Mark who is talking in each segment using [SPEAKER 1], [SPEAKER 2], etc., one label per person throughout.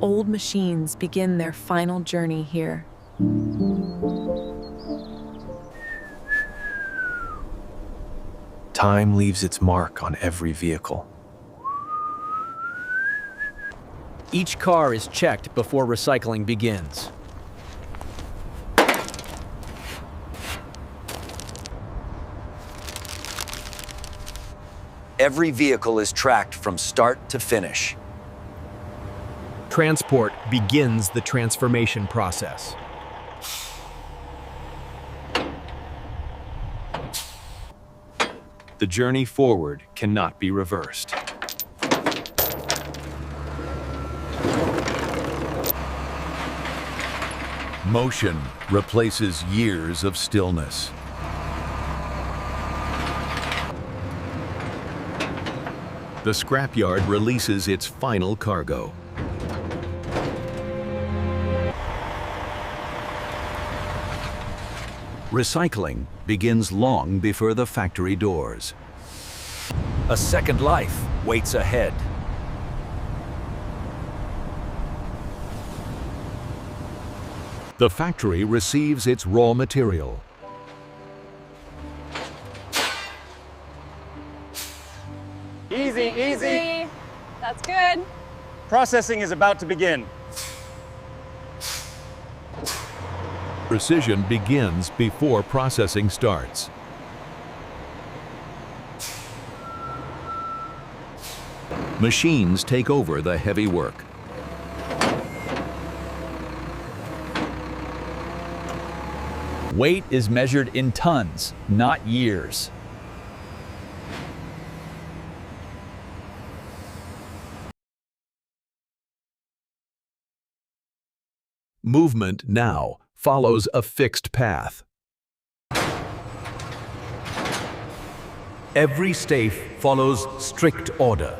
[SPEAKER 1] old machines begin their final journey here.
[SPEAKER 2] Time leaves its mark on every vehicle.
[SPEAKER 3] Each car is checked before recycling begins.
[SPEAKER 4] Every vehicle is tracked from start to finish.
[SPEAKER 3] Transport begins the transformation process.
[SPEAKER 2] The journey forward cannot be reversed.
[SPEAKER 5] Motion replaces years of stillness. The scrapyard releases its final cargo. Recycling begins long before the factory doors.
[SPEAKER 4] A second life waits ahead.
[SPEAKER 5] The factory receives its raw material.
[SPEAKER 6] Easy, easy.
[SPEAKER 7] That's good.
[SPEAKER 6] Processing is about to begin.
[SPEAKER 5] Precision begins before processing starts. Machines take over the heavy work.
[SPEAKER 8] Weight is measured in tons, not years.
[SPEAKER 5] Movement now follows a fixed path. Every stage follows strict order.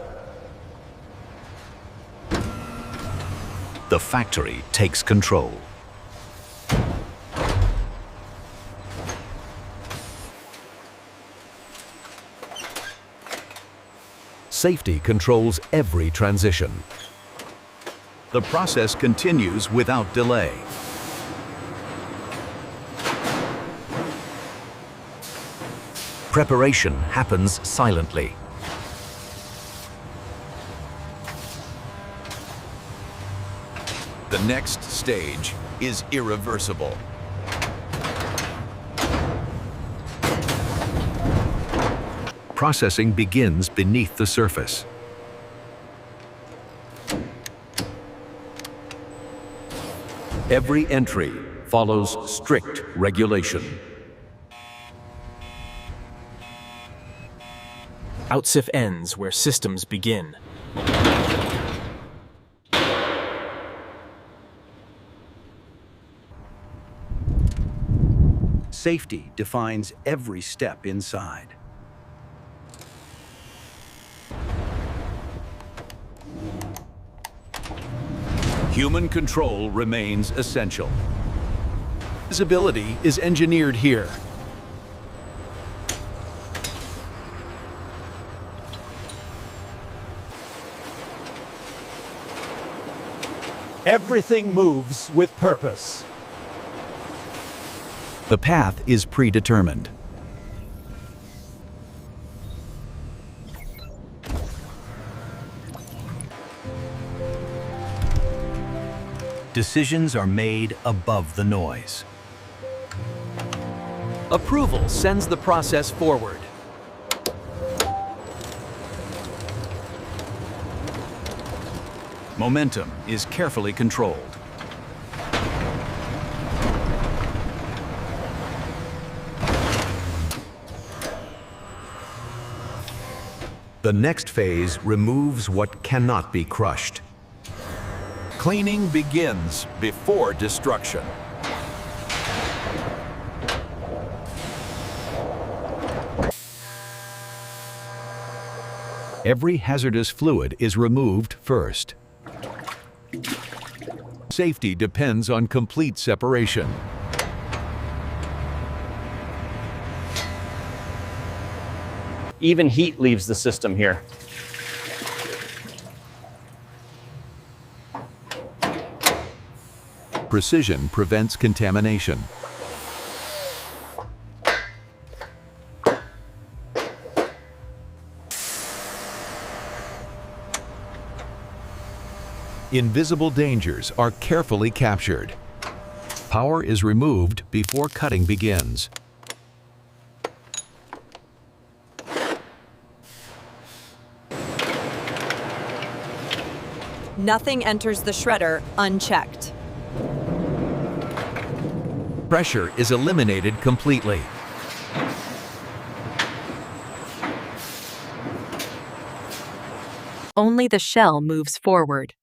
[SPEAKER 5] The factory takes control. Safety controls every transition. The process continues without delay. Preparation happens silently. The next stage is irreversible. Processing begins beneath the surface. Every entry follows strict regulation.
[SPEAKER 3] Outsif ends where systems begin.
[SPEAKER 5] Safety defines every step inside. Human control remains essential.
[SPEAKER 3] Visibility is engineered here.
[SPEAKER 9] Everything moves with purpose.
[SPEAKER 5] The path is predetermined. Decisions are made above the noise.
[SPEAKER 3] Approval sends the process forward.
[SPEAKER 5] Momentum is carefully controlled. The next phase removes what cannot be crushed. Cleaning begins before destruction. Every hazardous fluid is removed first. Safety depends on complete separation.
[SPEAKER 6] Even heat leaves the system here.
[SPEAKER 5] Precision prevents contamination. Invisible dangers are carefully captured. Power is removed before cutting begins.
[SPEAKER 7] Nothing enters the shredder unchecked.
[SPEAKER 5] Pressure is eliminated completely.
[SPEAKER 1] Only the shell moves forward.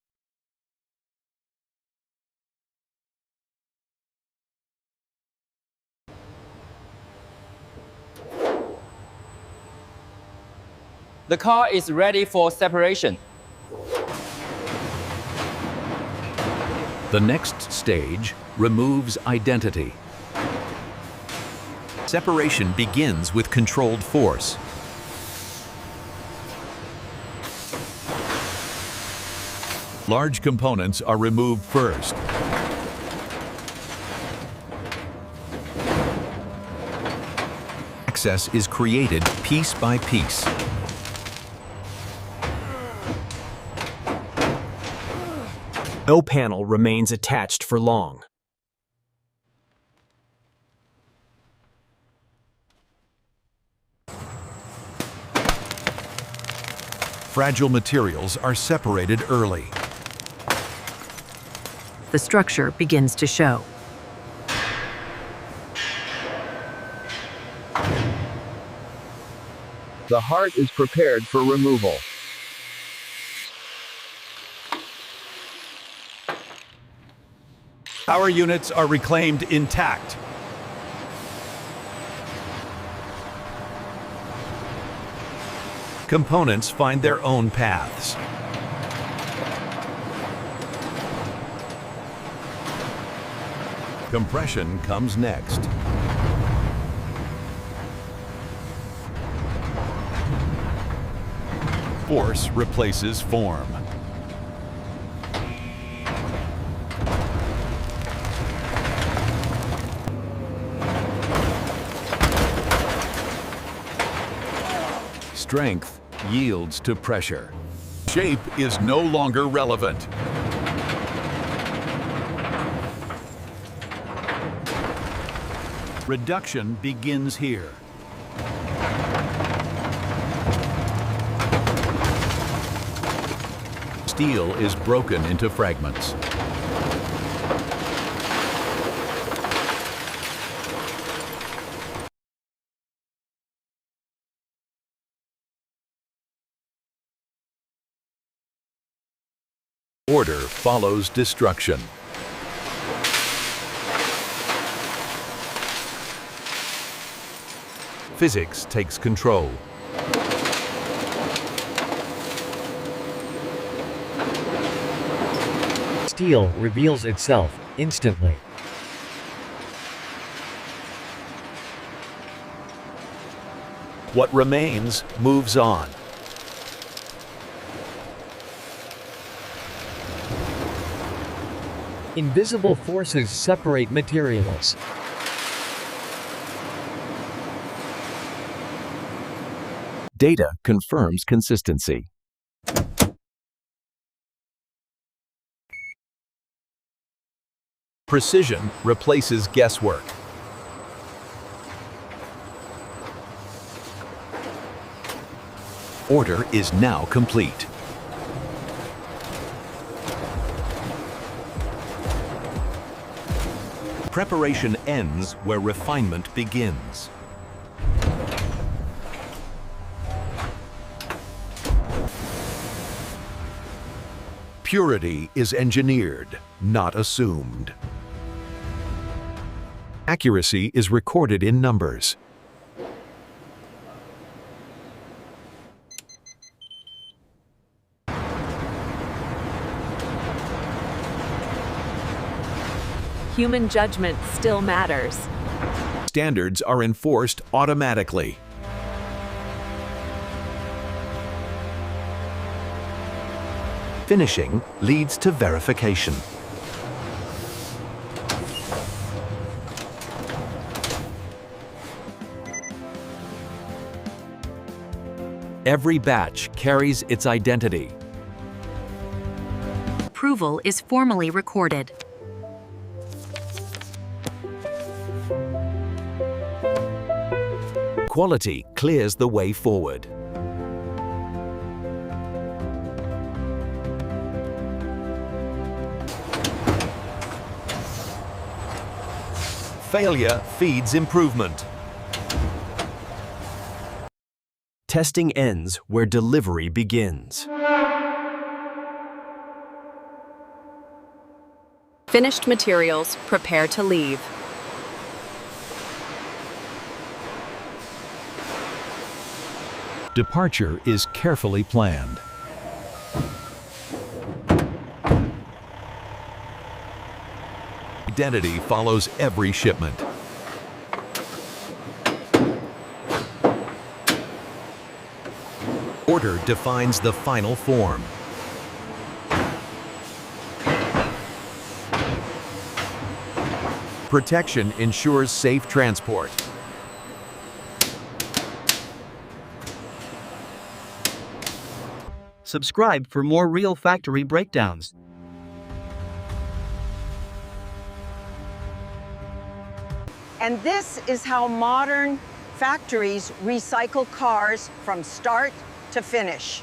[SPEAKER 6] The car is ready for separation.
[SPEAKER 5] The next stage removes identity. Separation begins with controlled force. Large components are removed first. Access is created piece by piece.
[SPEAKER 9] No panel remains attached for long.
[SPEAKER 5] Fragile materials are separated early.
[SPEAKER 1] The structure begins to show.
[SPEAKER 3] The heart is prepared for removal.
[SPEAKER 5] Power units are reclaimed intact. Components find their own paths. Compression comes next. Force replaces form. Strength yields to pressure. Shape is no longer relevant. Reduction begins here. Steel is broken into fragments. Order follows destruction. Physics takes control.
[SPEAKER 10] Steel reveals itself instantly.
[SPEAKER 5] What remains moves on.
[SPEAKER 10] Invisible forces separate materials.
[SPEAKER 5] Data confirms consistency. Precision replaces guesswork. Order is now complete. Preparation ends where refinement begins. Purity is engineered, not assumed. Accuracy is recorded in numbers.
[SPEAKER 1] Human judgment still matters.
[SPEAKER 5] Standards are enforced automatically. Finishing leads to verification.
[SPEAKER 4] Every batch carries its identity.
[SPEAKER 1] Approval is formally recorded.
[SPEAKER 4] Quality clears the way forward. Failure feeds improvement.
[SPEAKER 9] Testing ends where delivery begins.
[SPEAKER 7] Finished materials prepare to leave.
[SPEAKER 5] Departure is carefully planned. Identity follows every shipment. Order defines the final form. Protection ensures safe transport.
[SPEAKER 11] Subscribe for more real factory breakdowns.
[SPEAKER 12] And this is how modern factories recycle cars from start to finish.